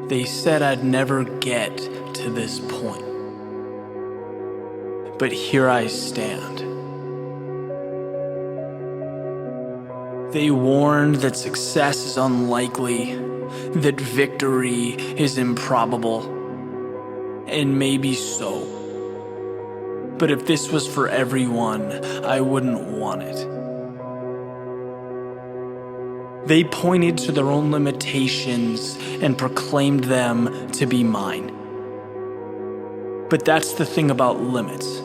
They said I'd never get to this point, but here I stand. They warned that success is unlikely, that victory is improbable, and maybe so. But if this was for everyone, I wouldn't want it. They pointed to their own limitations and proclaimed them to be mine. But that's the thing about limits.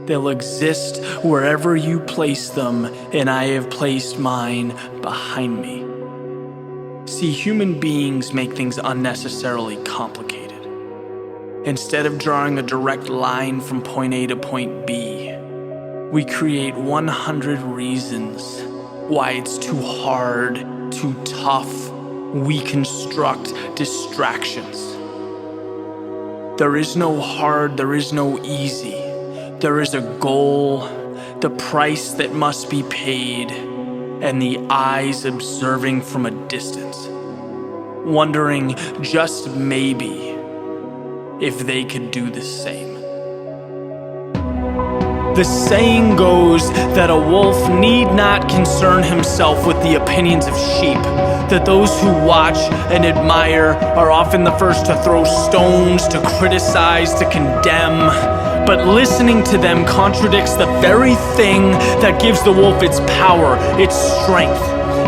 They'll exist wherever you place them, and I have placed mine behind me. See, human beings make things unnecessarily complicated. Instead of drawing a direct line from point A to point B, we create 100 reasons why it's too hard, too tough. We construct distractions. There is no hard, there is no easy. There is a goal, the price that must be paid, and the eyes observing from a distance, wondering just maybe if they could do the same. The saying goes that a wolf need not concern himself with the opinions of sheep, that those who watch and admire are often the first to throw stones, to criticize, to condemn. But listening to them contradicts the very thing that gives the wolf its power, its strength.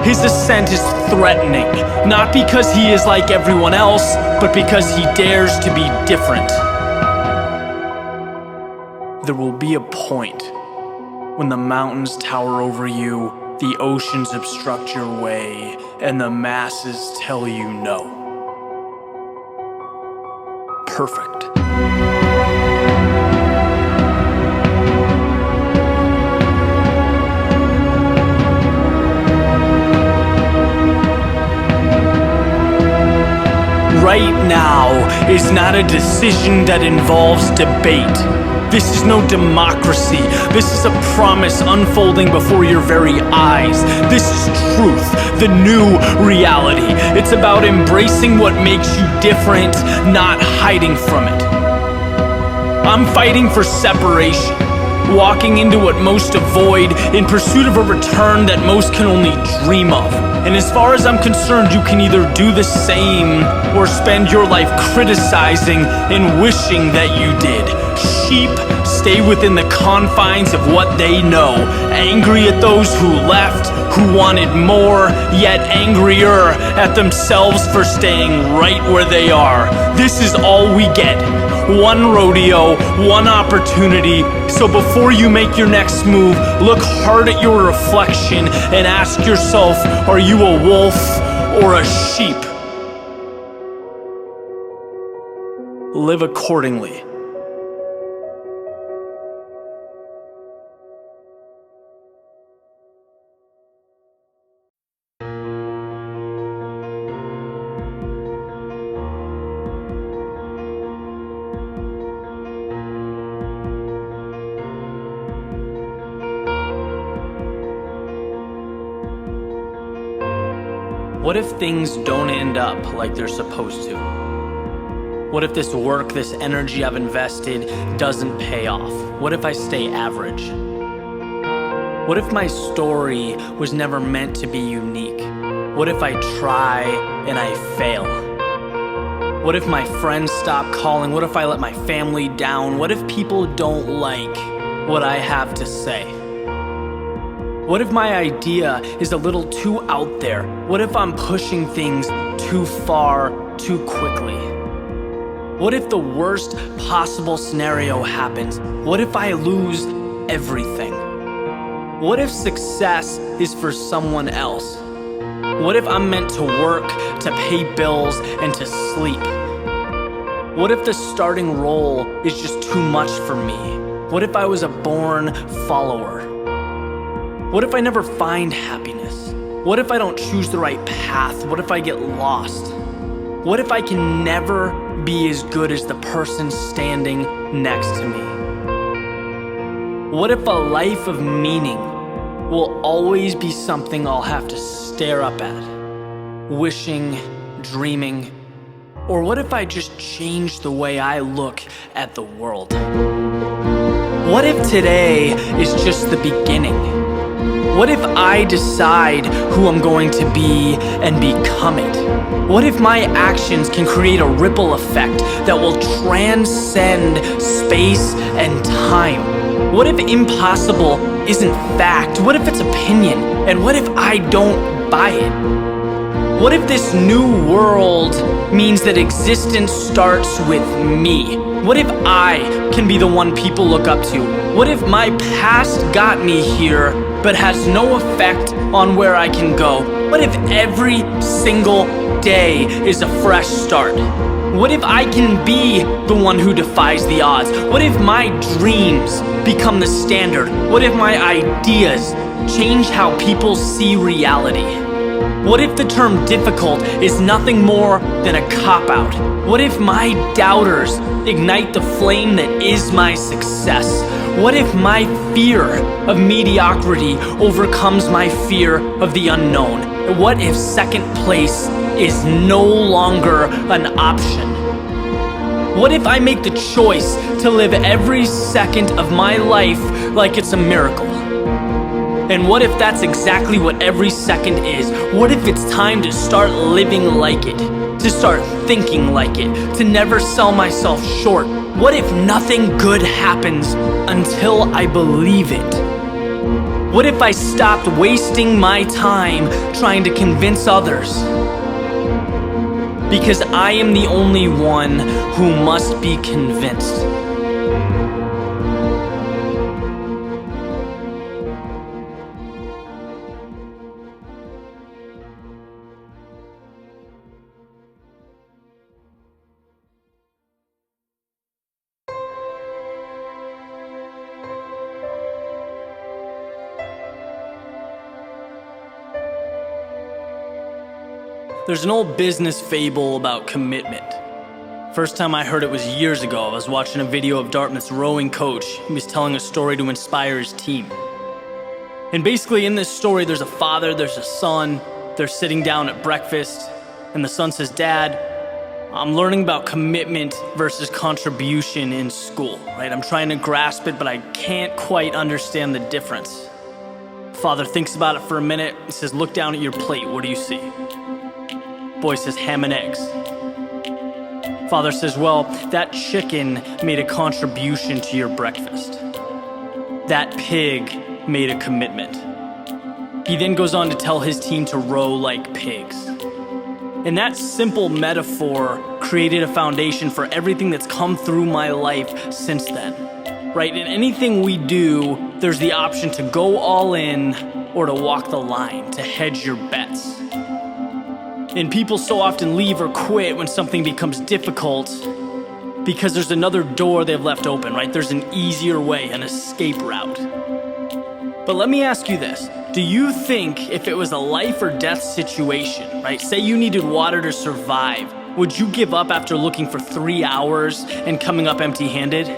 His ascent is threatening, not because he is like everyone else, but because he dares to be different. There will be a point when the mountains tower over you, the oceans obstruct your way, and the masses tell you no. Perfect. Right now is not a decision that involves debate. This is no democracy. This is a promise unfolding before your very eyes. This is truth, the new reality. It's about embracing what makes you different, not hiding from it. I'm fighting for separation, walking into what most avoid in pursuit of a return that most can only dream of. And as far as I'm concerned, you can either do the same or spend your life criticizing and wishing that you did. Sheep stay within the confines of what they know, angry at those who left, who wanted more, yet angrier at themselves for staying right where they are. This is all we get. One rodeo, one opportunity. So before you make your next move, look hard at your reflection and ask yourself, are you a wolf or a sheep? Live accordingly. What if things don't end up like they're supposed to? What if this work, this energy I've invested doesn't pay off? What if I stay average? What if my story was never meant to be unique? What if I try and I fail? What if my friends stop calling? What if I let my family down? What if people don't like what I have to say? What if my idea is a little too out there? What if I'm pushing things too far, too quickly? What if the worst possible scenario happens? What if I lose everything? What if success is for someone else? What if I'm meant to work, to pay bills, and to sleep? What if the starting role is just too much for me? What if I was a born follower? What if I never find happiness? What if I don't choose the right path? What if I get lost? What if I can never be as good as the person standing next to me? What if a life of meaning will always be something I'll have to stare up at, wishing, dreaming. Or what if I just change the way I look at the world? What if today is just the beginning? What if I decide who I'm going to be and become it? What if my actions can create a ripple effect that will transcend space and time? What if impossible isn't fact? What if it's opinion? And what if I don't buy it? What if this new world means that existence starts with me? What if I can be the one people look up to? What if my past got me here but has no effect on where I can go? What if every single day is a fresh start? What if I can be the one who defies the odds? What if my dreams become the standard? What if my ideas change how people see reality? What if the term difficult is nothing more than a cop-out? What if my doubters ignite the flame that is my success? What if my fear of mediocrity overcomes my fear of the unknown? What if second place is no longer an option? What if I make the choice to live every second of my life like it's a miracle? And what if that's exactly what every second is? What if it's time to start living like it? To start thinking like it? To never sell myself short? What if nothing good happens until I believe it? What if I stopped wasting my time trying to convince others? Because I am the only one who must be convinced. There's an old business fable about commitment. First time I heard it was years ago. I was watching a video of Dartmouth's rowing coach. He was telling a story to inspire his team. And basically in this story, there's a father, there's a son, they're sitting down at breakfast, and the son says, "Dad, I'm learning about commitment versus contribution in school, right? I'm trying to grasp it, but I can't quite understand the difference." Father thinks about it for a minute. He says, "Look down at your plate. What do you see?" Boy says, "Ham and eggs." Father says, "Well, that chicken made a contribution to your breakfast. That pig made a commitment." He then goes on to tell his team to row like pigs. And that simple metaphor created a foundation for everything that's come through my life since then, right? In anything we do, there's the option to go all in or to walk the line, to hedge your bets. And people so often leave or quit when something becomes difficult because there's another door they've left open, right? There's an easier way, an escape route. But let me ask you this. Do you think if it was a life or death situation, right? Say you needed water to survive, would you give up after looking for 3 hours and coming up empty-handed?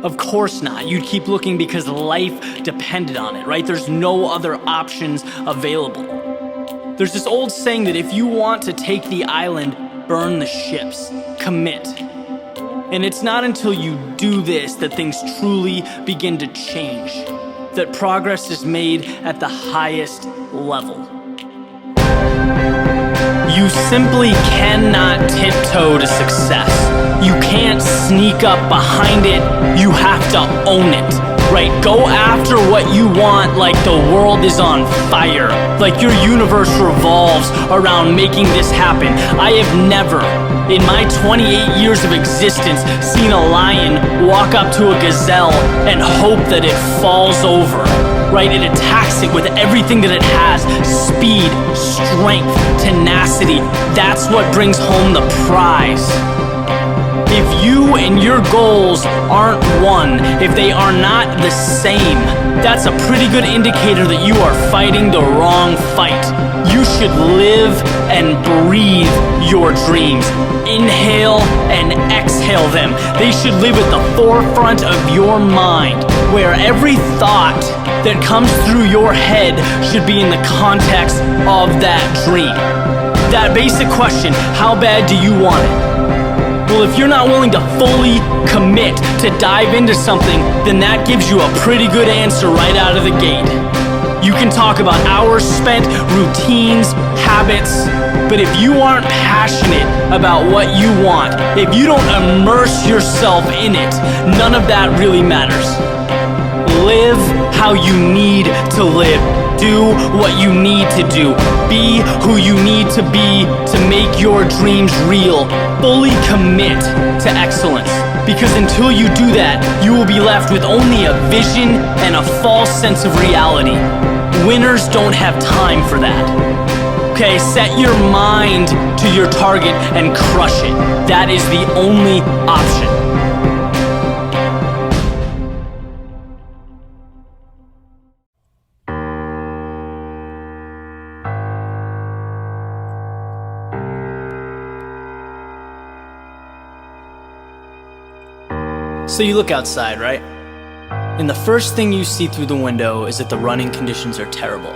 Of course not. You'd keep looking because life depended on it, right? There's no other options available. There's this old saying that if you want to take the island, burn the ships, commit. And it's not until you do this that things truly begin to change, that progress is made at the highest level. You simply cannot tiptoe to success. You can't sneak up behind it. You have to own it. Right, go after what you want like the world is on fire, like your universe revolves around making this happen. I have never, in my 28 years of existence, seen a lion walk up to a gazelle and hope that it falls over, right? It attacks it with everything that it has, speed, strength, tenacity. That's what brings home the prize. If you and your goals aren't one, if they are not the same, that's a pretty good indicator that you are fighting the wrong fight. You should live and breathe your dreams. Inhale and exhale them. They should live at the forefront of your mind, where every thought that comes through your head should be in the context of that dream. That basic question, how bad do you want it? Well, if you're not willing to fully commit to dive into something, then that gives you a pretty good answer right out of the gate. You can talk about hours spent, routines, habits, but if you aren't passionate about what you want, if you don't immerse yourself in it, none of that really matters. Live how you need to live. Do what you need to do. Be who you need to be to make your dreams real. Fully commit to excellence. Because until you do that, you will be left with only a vision and a false sense of reality. Winners don't have time for that. Okay, set your mind to your target and crush it. That is the only option. So you look outside, right? And the first thing you see through the window is that the running conditions are terrible.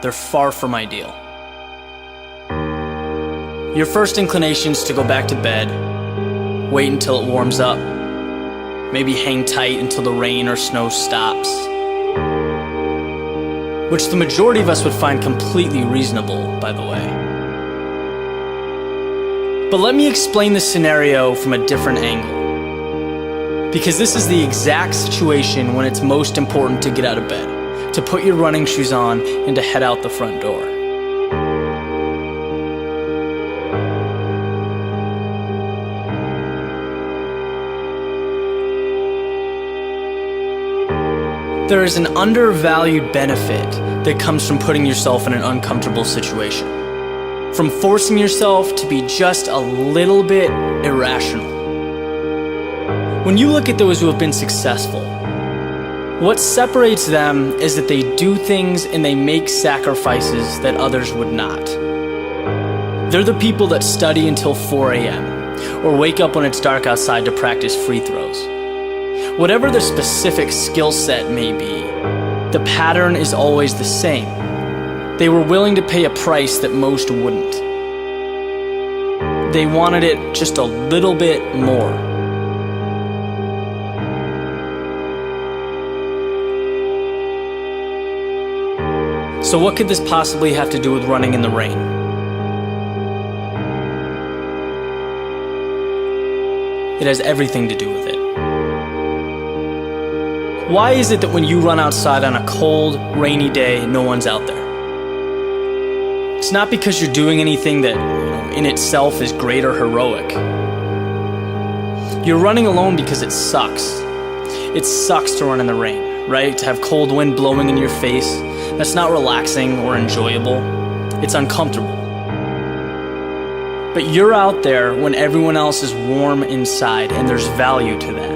They're far from ideal. Your first inclination is to go back to bed, wait until it warms up, maybe hang tight until the rain or snow stops, which the majority of us would find completely reasonable, by the way. But let me explain this scenario from a different angle. Because this is the exact situation when it's most important to get out of bed, to put your running shoes on and to head out the front door. There is an undervalued benefit that comes from putting yourself in an uncomfortable situation, from forcing yourself to be just a little bit irrational. When you look at those who have been successful, what separates them is that they do things and they make sacrifices that others would not. They're the people that study until 4 a.m. or wake up when it's dark outside to practice free throws. Whatever their specific skill set may be, the pattern is always the same. They were willing to pay a price that most wouldn't. They wanted it just a little bit more. So what could this possibly have to do with running in the rain? It has everything to do with it. Why is it that when you run outside on a cold, rainy day, no one's out there? It's not because you're doing anything that, in itself is great or heroic. You're running alone because it sucks. It sucks to run in the rain, right? To have cold wind blowing in your face. That's not relaxing or enjoyable. It's uncomfortable. But you're out there when everyone else is warm inside, and there's value to that.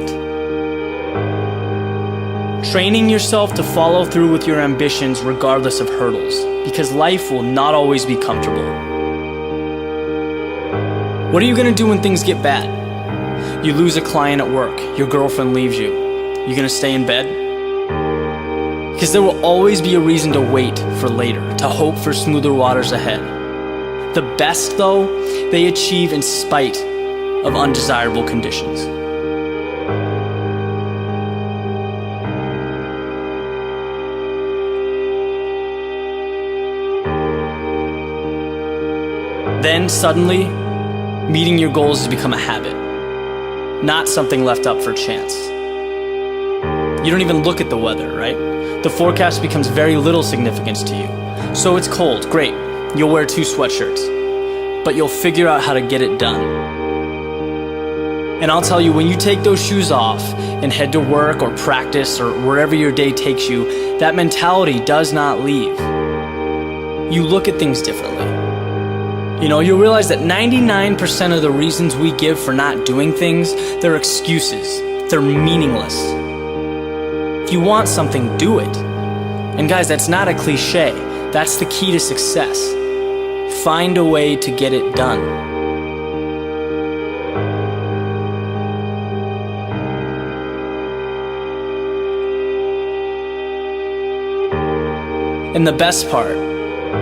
Training yourself to follow through with your ambitions regardless of hurdles, because life will not always be comfortable. What are you going to do when things get bad? You lose a client at work, your girlfriend leaves you. You going to stay in bed? Because there will always be a reason to wait for later, to hope for smoother waters ahead. The best, though, they achieve in spite of undesirable conditions. Then, suddenly, meeting your goals has become a habit, not something left up for chance. You don't even look at the weather, right? The forecast becomes very little significance to you. So it's cold, great. You'll wear 2 sweatshirts, but you'll figure out how to get it done. And I'll tell you, when you take those shoes off and head to work or practice or wherever your day takes you, that mentality does not leave. You look at things differently. You'll realize that 99% of the reasons we give for not doing things, they're excuses. They're meaningless. If you want something, do it. And guys, that's not a cliche. That's the key to success. Find a way to get it done. And the best part,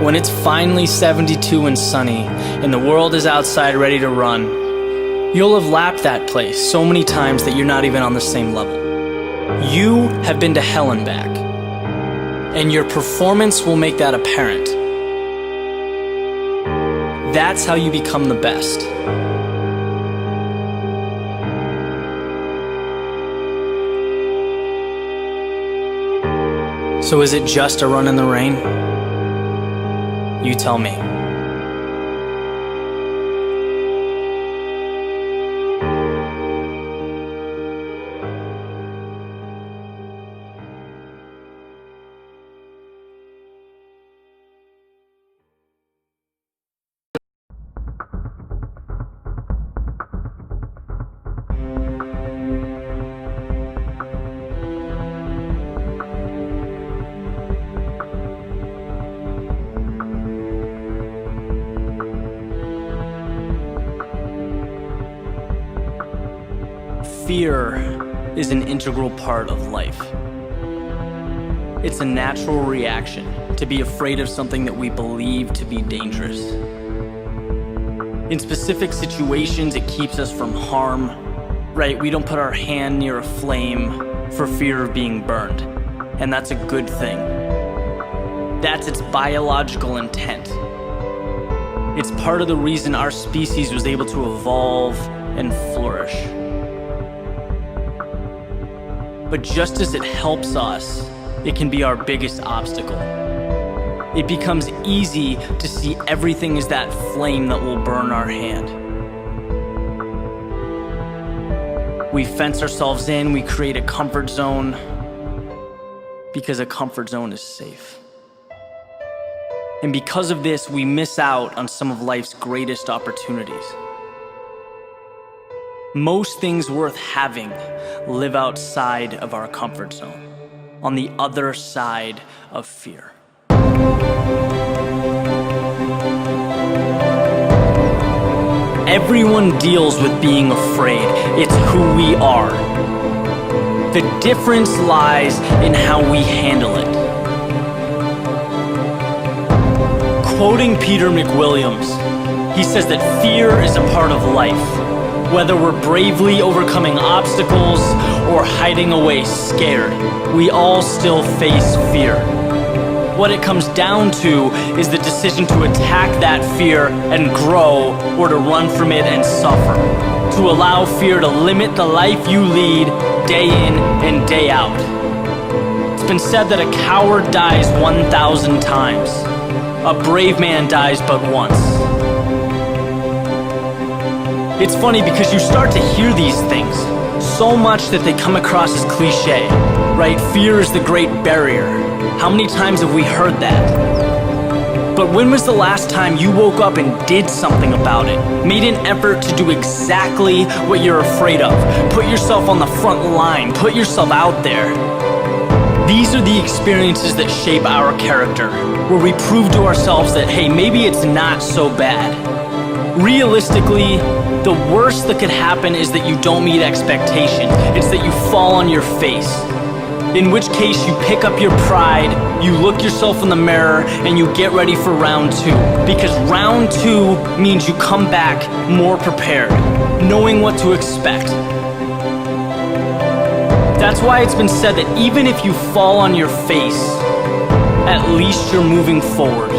when it's finally 72 and sunny and the world is outside ready to run, you'll have lapped that place so many times that you're not even on the same level. You have been to hell and back, and your performance will make that apparent. That's how you become the best. So is it just a run in the rain? You tell me. Fear is an integral part of life. It's a natural reaction to be afraid of something that we believe to be dangerous. In specific situations, it keeps us from harm, right? We don't put our hand near a flame for fear of being burned, and that's a good thing. That's its biological intent. It's part of the reason our species was able to evolve and flourish. But just as it helps us, it can be our biggest obstacle. It becomes easy to see everything as that flame that will burn our hand. We fence ourselves in, we create a comfort zone because a comfort zone is safe. And because of this, we miss out on some of life's greatest opportunities. Most things worth having live outside of our comfort zone, on the other side of fear. Everyone deals with being afraid. It's who we are. The difference lies in how we handle it. Quoting Peter McWilliams, he says that fear is a part of life. Whether we're bravely overcoming obstacles or hiding away scared, we all still face fear. What it comes down to is the decision to attack that fear and grow, or to run from it and suffer. To allow fear to limit the life you lead day in and day out. It's been said that a coward dies 1,000 times. A brave man dies but once. It's funny because you start to hear these things so much that they come across as cliche, right? Fear is the great barrier. How many times have we heard that? But when was the last time you woke up and did something about it? Made an effort to do exactly what you're afraid of. Put yourself on the front line. Put yourself out there. These are the experiences that shape our character, where we prove to ourselves that, hey, maybe it's not so bad. Realistically, the worst that could happen is that you don't meet expectation. It's that you fall on your face. In which case you pick up your pride, you look yourself in the mirror, and you get ready for round two. Because round two means you come back more prepared, knowing what to expect. That's why it's been said that even if you fall on your face, at least you're moving forward.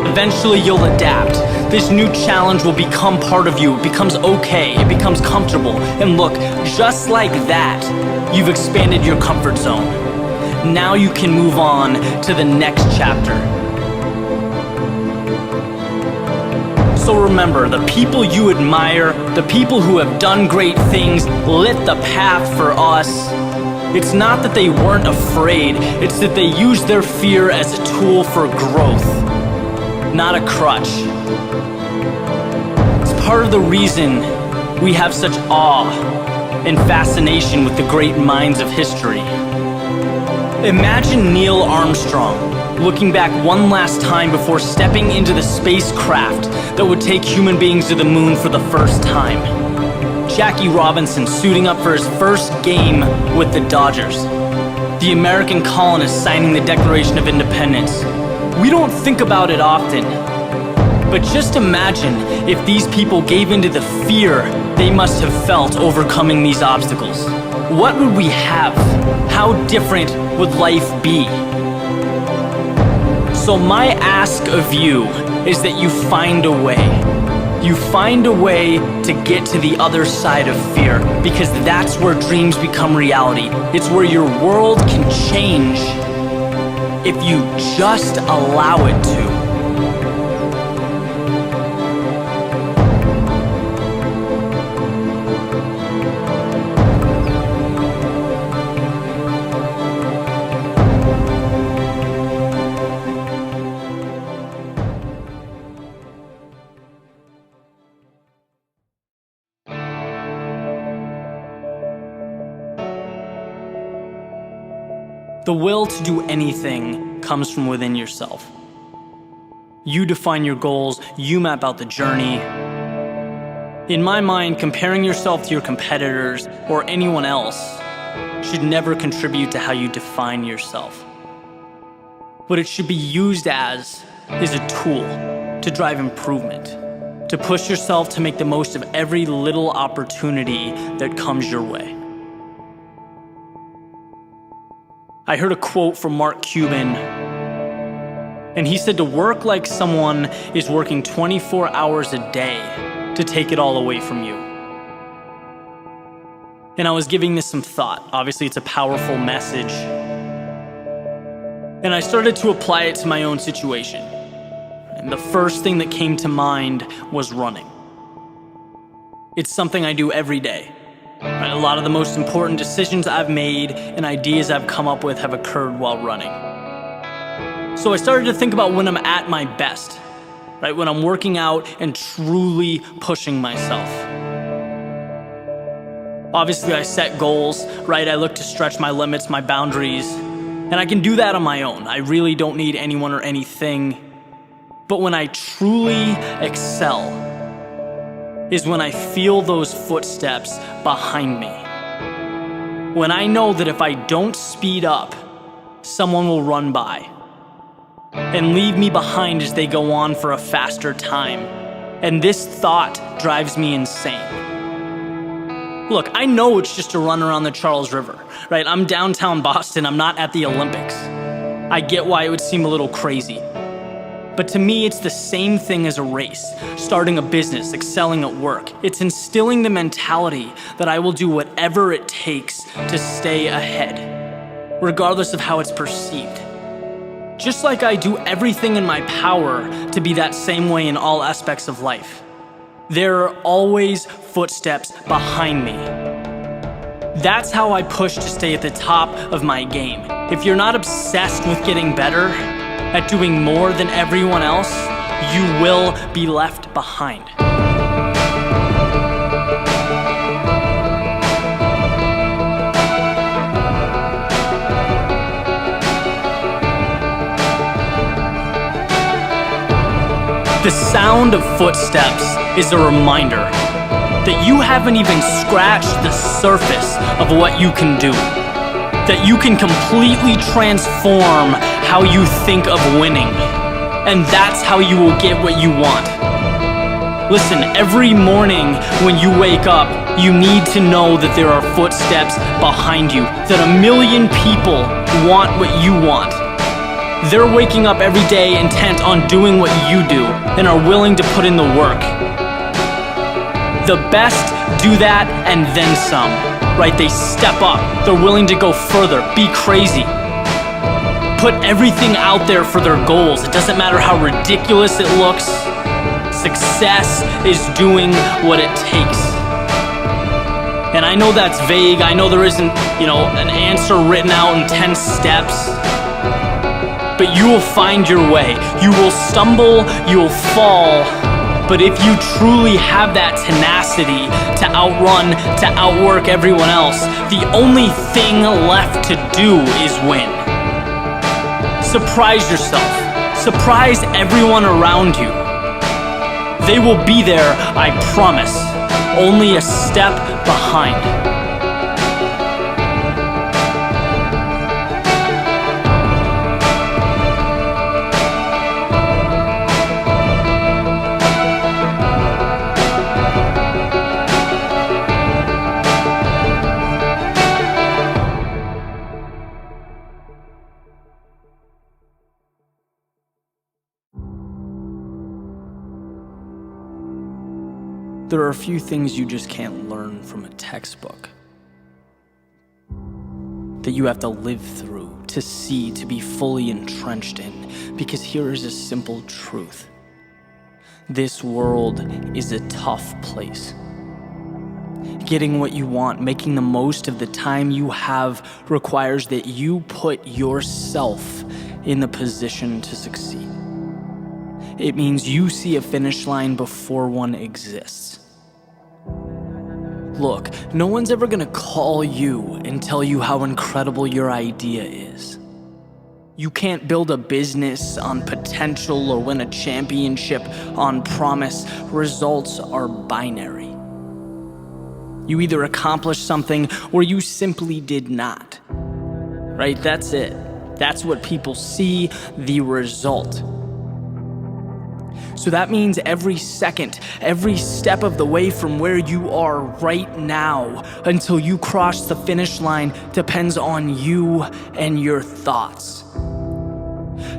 Eventually you'll adapt. This new challenge will become part of you. It becomes okay. It becomes comfortable. And look, just like that, you've expanded your comfort zone. Now you can move on to the next chapter. So remember, the people you admire, the people who have done great things, lit the path for us. It's not that they weren't afraid, it's that they used their fear as a tool for growth, not a crutch. It's part of the reason we have such awe and fascination with the great minds of history. Imagine Neil Armstrong looking back one last time before stepping into the spacecraft that would take human beings to the moon for the first time. Jackie Robinson suiting up for his first game with the Dodgers. The American colonists signing the Declaration of Independence. We don't think about it often, but just imagine if these people gave into the fear they must have felt overcoming these obstacles. What would we have? How different would life be? So my ask of you is that you find a way. You find a way to get to the other side of fear, because that's where dreams become reality. It's where your world can change if you just allow it to. The will to do anything comes from within yourself. You define your goals, you map out the journey. In my mind, comparing yourself to your competitors or anyone else should never contribute to how you define yourself. What it should be used as is a tool to drive improvement, to push yourself to make the most of every little opportunity that comes your way. I heard a quote from Mark Cuban, and he said to work like someone is working 24 hours a day to take it all away from you. And I was giving this some thought. Obviously, it's a powerful message. And I started to apply it to my own situation. And the first thing that came to mind was running. It's something I do every day. A lot of the most important decisions I've made and ideas I've come up with have occurred while running. So I started to think about when I'm at my best, right? When I'm working out and truly pushing myself. Obviously, I set goals, right? I look to stretch my limits, my boundaries, and I can do that on my own. I really don't need anyone or anything. But when I truly excel is when I feel those footsteps behind me. When I know that if I don't speed up, someone will run by and leave me behind as they go on for a faster time. And this thought drives me insane. Look, I know it's just a run around the Charles River, right? I'm downtown Boston, I'm not at the Olympics. I get why it would seem a little crazy. But to me, it's the same thing as a race, starting a business, excelling at work. It's instilling the mentality that I will do whatever it takes to stay ahead, regardless of how it's perceived. Just like I do everything in my power to be that same way in all aspects of life. There are always footsteps behind me. That's how I push to stay at the top of my game. If you're not obsessed with getting better, at doing more than everyone else, you will be left behind. The sound of footsteps is a reminder that you haven't even scratched the surface of what you can do. That you can completely transform how you think of winning. And that's how you will get what you want. Listen, every morning when you wake up, you need to know that there are footsteps behind you, that a million people want what you want. They're waking up every day intent on doing what you do and are willing to put in the work. The best do that and then some. Right? They step up. They're willing to go further, be crazy. Put everything out there for their goals. It doesn't matter how ridiculous it looks. Success is doing what it takes. And I know that's vague. I know there isn't, an answer written out in 10 steps. But you will find your way. You will stumble, you will fall. But if you truly have that tenacity to outrun, to outwork everyone else, the only thing left to do is win. Surprise yourself. Surprise everyone around you. They will be there, I promise. Only a step behind. There are a few things you just can't learn from a textbook, that you have to live through, to see, to be fully entrenched in. Because here is a simple truth. This world is a tough place. Getting what you want, making the most of the time you have, requires that you put yourself in the position to succeed. It means you see a finish line before one exists. Look, no one's ever gonna call you and tell you how incredible your idea is. You can't build a business on potential or win a championship on promise. Results are binary. You either accomplished something or you simply did not. Right? That's it. That's what people see, the result. So that means every second, every step of the way from where you are right now until you cross the finish line depends on you and your thoughts.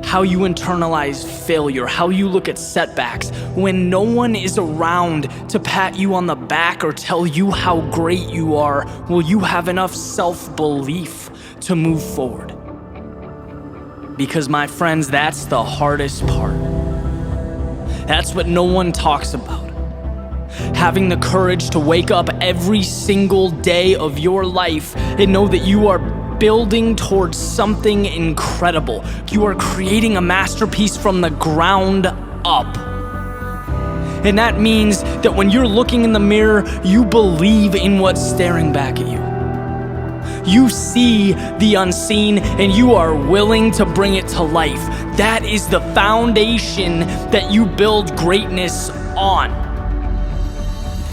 How you internalize failure, how you look at setbacks. When no one is around to pat you on the back or tell you how great you are, will you have enough self-belief to move forward? Because my friends, that's the hardest part. That's what no one talks about. Having the courage to wake up every single day of your life and know that you are building towards something incredible. You are creating a masterpiece from the ground up. And that means that when you're looking in the mirror, you believe in what's staring back at you. You see the unseen and you are willing to bring it to life. That is the foundation that you build greatness on.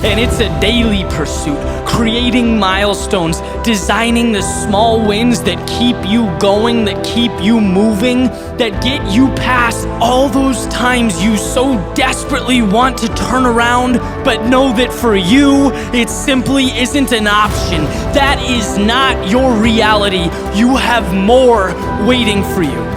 And it's a daily pursuit, creating milestones, designing the small wins that keep you going, that keep you moving, that get you past all those times you so desperately want to turn around, but know that for you, it simply isn't an option. That is not your reality. You have more waiting for you.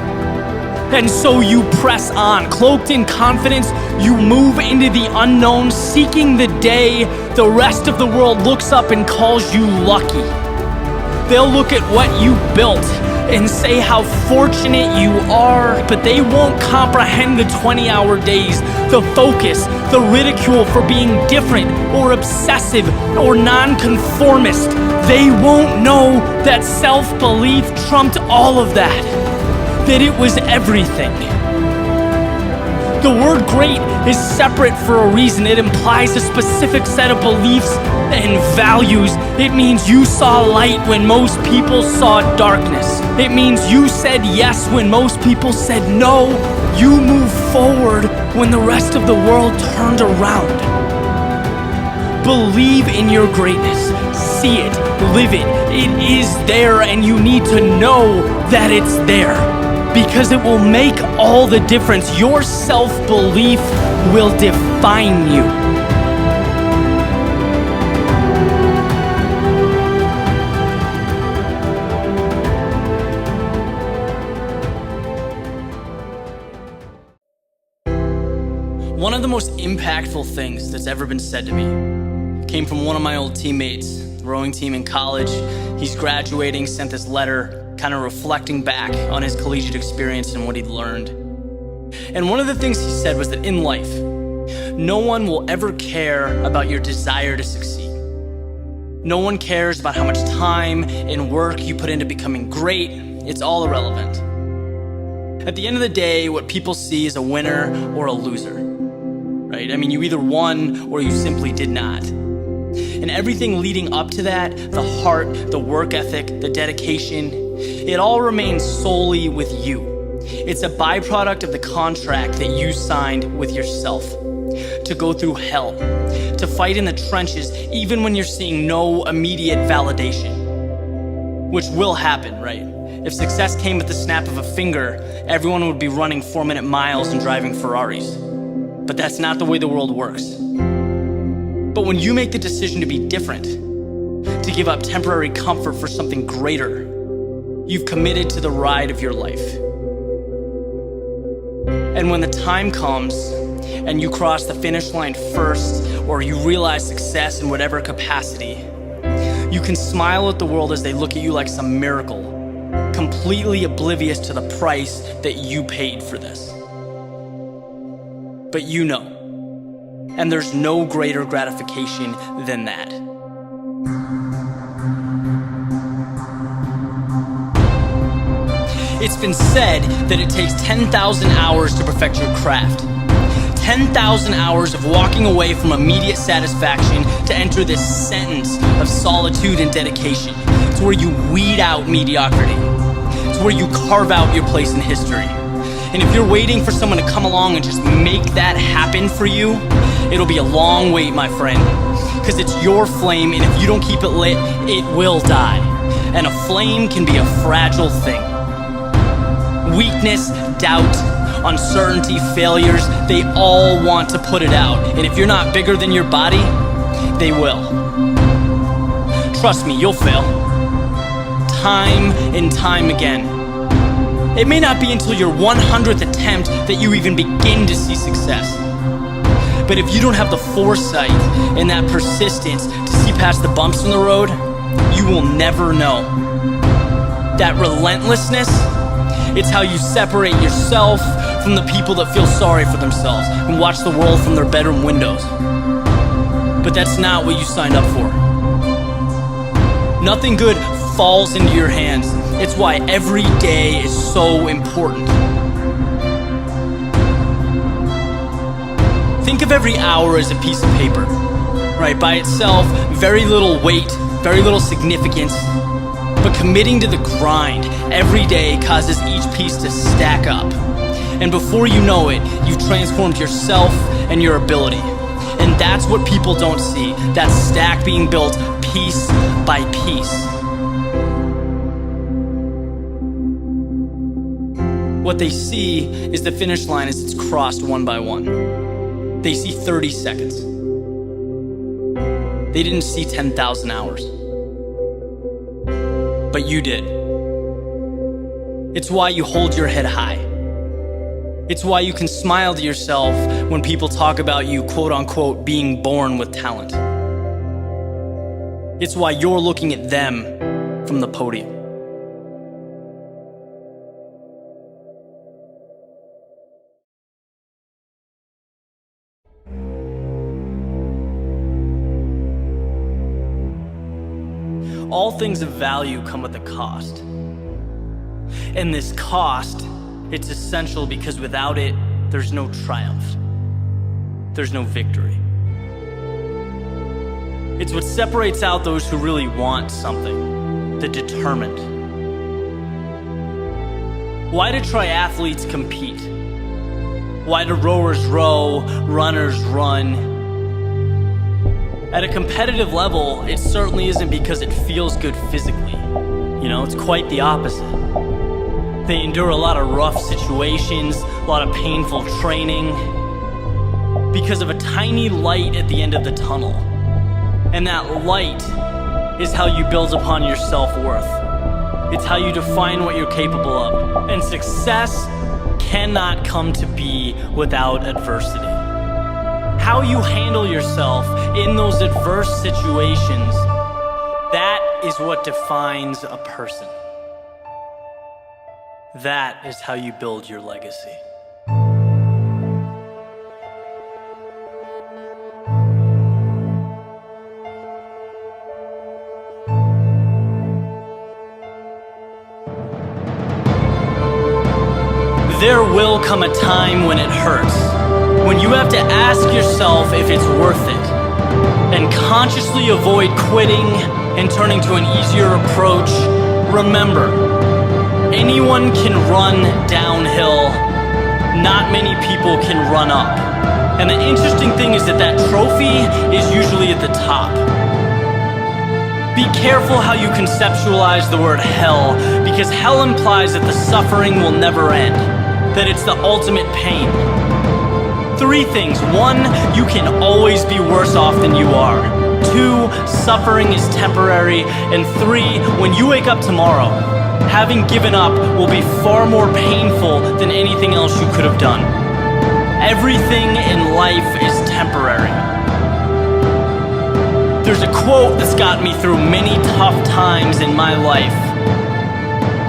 And so you press on, cloaked in confidence, you move into the unknown, seeking the day the rest of the world looks up and calls you lucky. They'll look at what you built and say how fortunate you are, but they won't comprehend the 20-hour days, the focus, the ridicule for being different or obsessive or nonconformist. They won't know that self-belief trumped all of that. That it was everything. The word great is separate for a reason. It implies a specific set of beliefs and values. It means you saw light when most people saw darkness. It means you said yes when most people said no. You moved forward when the rest of the world turned around. Believe in your greatness. See it, live it. It is there, and you need to know that it's there. Because it will make all the difference. Your self-belief will define you. One of the most impactful things that's ever been said to me came from one of my old teammates, the rowing team in college. He's graduating, sent this letter kind of reflecting back on his collegiate experience and what he'd learned. And one of the things he said was that in life, no one will ever care about your desire to succeed. No one cares about how much time and work you put into becoming great. It's all irrelevant. At the end of the day, what people see is a winner or a loser, right? I mean, you either won or you simply did not. And everything leading up to that, the heart, the work ethic, the dedication, it all remains solely with you. It's a byproduct of the contract that you signed with yourself. To go through hell, to fight in the trenches even when you're seeing no immediate validation. Which will happen, right? If success came with the snap of a finger, everyone would be running 4-minute miles and driving Ferraris. But that's not the way the world works. But when you make the decision to be different, to give up temporary comfort for something greater, you've committed to the ride of your life. And when the time comes and you cross the finish line first, or you realize success in whatever capacity, you can smile at the world as they look at you like some miracle, completely oblivious to the price that you paid for this. But you know, and there's no greater gratification than that. It's been said that it takes 10,000 hours to perfect your craft. 10,000 hours of walking away from immediate satisfaction to enter this sentence of solitude and dedication. It's where you weed out mediocrity. It's where you carve out your place in history. And if you're waiting for someone to come along and just make that happen for you, it'll be a long wait, my friend. Because it's your flame, and if you don't keep it lit, it will die. And a flame can be a fragile thing. Weakness, doubt, uncertainty, failures, they all want to put it out. And if you're not bigger than your body, they will. Trust me, you'll fail. Time and time again. It may not be until your 100th attempt that you even begin to see success. But if you don't have the foresight and that persistence to see past the bumps in the road, you will never know. That relentlessness, it's how you separate yourself from the people that feel sorry for themselves and watch the world from their bedroom windows. But that's not what you signed up for. Nothing good falls into your hands. It's why every day is so important. Think of every hour as a piece of paper, right? By itself, very little weight, very little significance. But committing to the grind every day causes each piece to stack up. And before you know it, you've transformed yourself and your ability. And that's what people don't see, that stack being built piece by piece. What they see is the finish line as it's crossed one by one. They see 30 seconds. They didn't see 10,000 hours. But you did. It's why you hold your head high. It's why you can smile to yourself when people talk about you, quote unquote, being born with talent. It's why you're looking at them from the podium. All things of value come with a cost. And this cost, it's essential because without it, there's no triumph. There's no victory. It's what separates out those who really want something, the determined. Why do triathletes compete? Why do rowers row, runners run? At a competitive level, it certainly isn't because it feels good physically. You know, it's quite the opposite. They endure a lot of rough situations, a lot of painful training, because of a tiny light at the end of the tunnel. And that light is how you build upon your self-worth. It's how you define what you're capable of. And success cannot come to be without adversity. How you handle yourself in those adverse situations, that is what defines a person. That is how you build your legacy. There will come a time when it hurts, when you have to ask yourself if it's worth it, and consciously avoid quitting and turning to an easier approach. Remember, anyone can run downhill, not many people can run up. And the interesting thing is that trophy is usually at the top. Be careful how you conceptualize the word hell, because hell implies that the suffering will never end, that it's the ultimate pain. 3 things. 1, you can always be worse off than you are. 2, suffering is temporary. And 3, when you wake up tomorrow, having given up will be far more painful than anything else you could have done. Everything in life is temporary. There's a quote that's got me through many tough times in my life,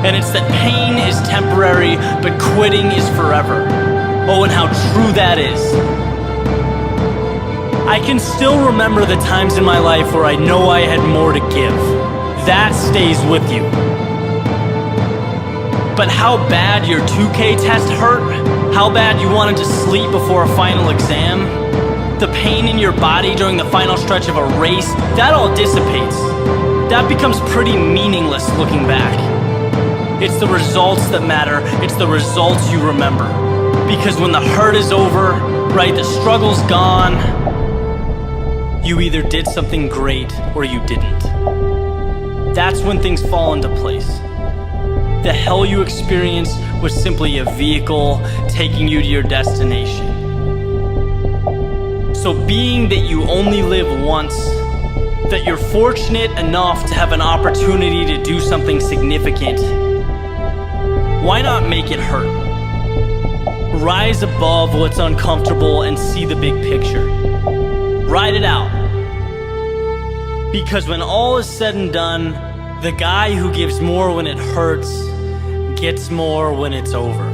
and it's that pain is temporary, but quitting is forever. Oh, and how true that is. I can still remember the times in my life where I know I had more to give. That stays with you. But how bad your 2K test hurt, how bad you wanted to sleep before a final exam, the pain in your body during the final stretch of a race, that all dissipates. That becomes pretty meaningless looking back. It's the results that matter. It's the results you remember. Because when the hurt is over, right, the struggle's gone, you either did something great or you didn't. That's when things fall into place. The hell you experienced was simply a vehicle taking you to your destination. So being that you only live once, that you're fortunate enough to have an opportunity to do something significant, why not make it hurt? Rise above what's uncomfortable and see the big picture. Ride it out. Because when all is said and done, the guy who gives more when it hurts gets more when it's over.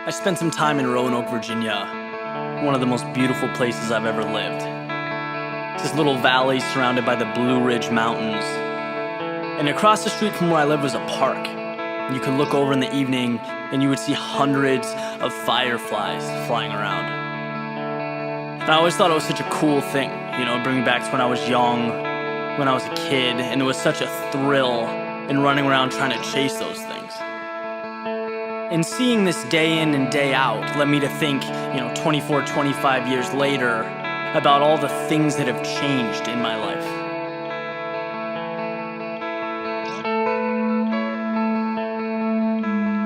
I spent some time in Roanoke, Virginia, one of the most beautiful places I've ever lived. It's this little valley surrounded by the Blue Ridge Mountains. And across the street from where I live was a park. You could look over in the evening and you would see hundreds of fireflies flying around. And I always thought it was such a cool thing, bring me back to when I was young, when I was a kid, and it was such a thrill in running around trying to chase those things. And seeing this day in and day out led me to think, 24, 25 years later, about all the things that have changed in my life.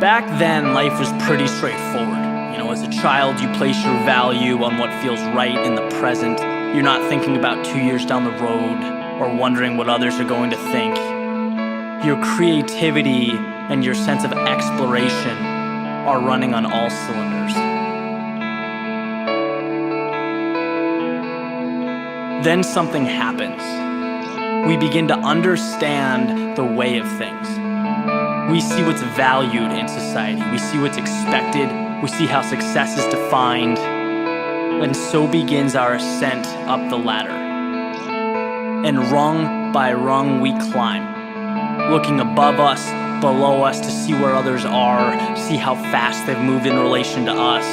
Back then, life was pretty straightforward. As a child, you place your value on what feels right in the present. You're not thinking about 2 years down the road or wondering what others are going to think. Your creativity and your sense of exploration are running on all cylinders. Then something happens. We begin to understand the way of things. We see what's valued in society. We see what's expected. We see how success is defined. And so begins our ascent up the ladder. And rung by rung we climb, looking above us, below us to see where others are, see how fast they've moved in relation to us.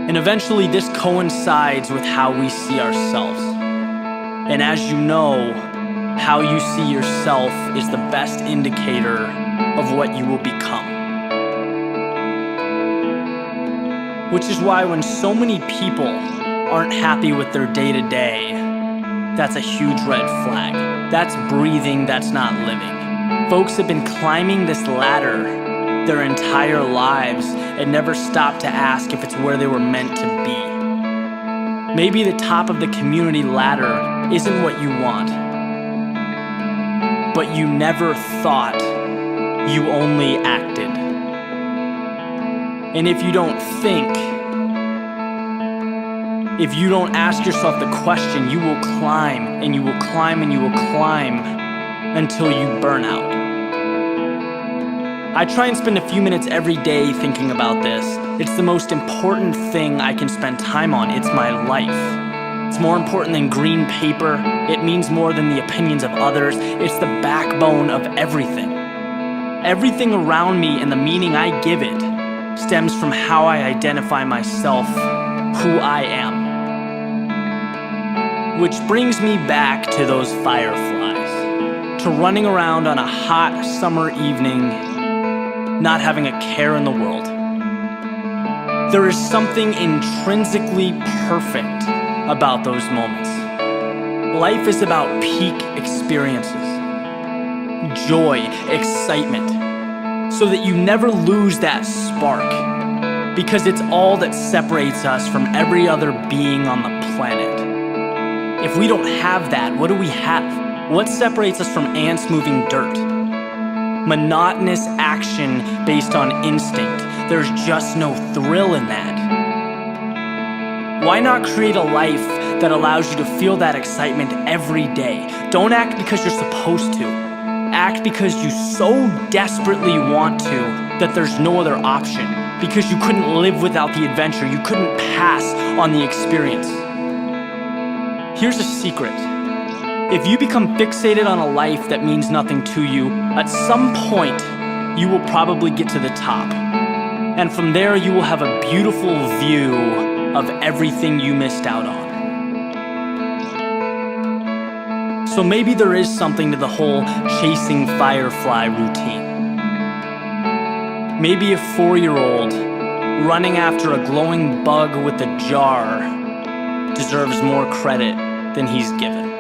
And eventually this coincides with how we see ourselves. And as you know, how you see yourself is the best indicator of what you will become. Which is why when so many people aren't happy with their day-to-day, that's a huge red flag. That's breathing, that's not living. Folks have been climbing this ladder their entire lives and never stopped to ask if it's where they were meant to be. Maybe the top of the community ladder isn't what you want, but you never thought, you only acted. And if you don't think, if you don't ask yourself the question, you will climb and you will climb and you will climb until you burn out. I try and spend a few minutes every day thinking about this. It's the most important thing I can spend time on. It's my life. It's more important than green paper. It means more than the opinions of others. It's the backbone of everything. Everything around me and the meaning I give it stems from how I identify myself, who I am. Which brings me back to those fireflies, to running around on a hot summer evening, not having a care in the world. There is something intrinsically perfect about those moments. Life is about peak experiences, joy, excitement, so that you never lose that spark, because it's all that separates us from every other being on the planet. If we don't have that, what do we have? What separates us from ants moving dirt? Monotonous action based on instinct. There's just no thrill in that. Why not create a life that allows you to feel that excitement every day? Don't act because you're supposed to. Act because you so desperately want to that there's no other option. Because you couldn't live without the adventure. You couldn't pass on the experience. Here's a secret. If you become fixated on a life that means nothing to you, at some point, you will probably get to the top. And from there, you will have a beautiful view of everything you missed out on. So maybe there is something to the whole chasing firefly routine. Maybe a 4-year-old running after a glowing bug with a jar deserves more credit than he's given.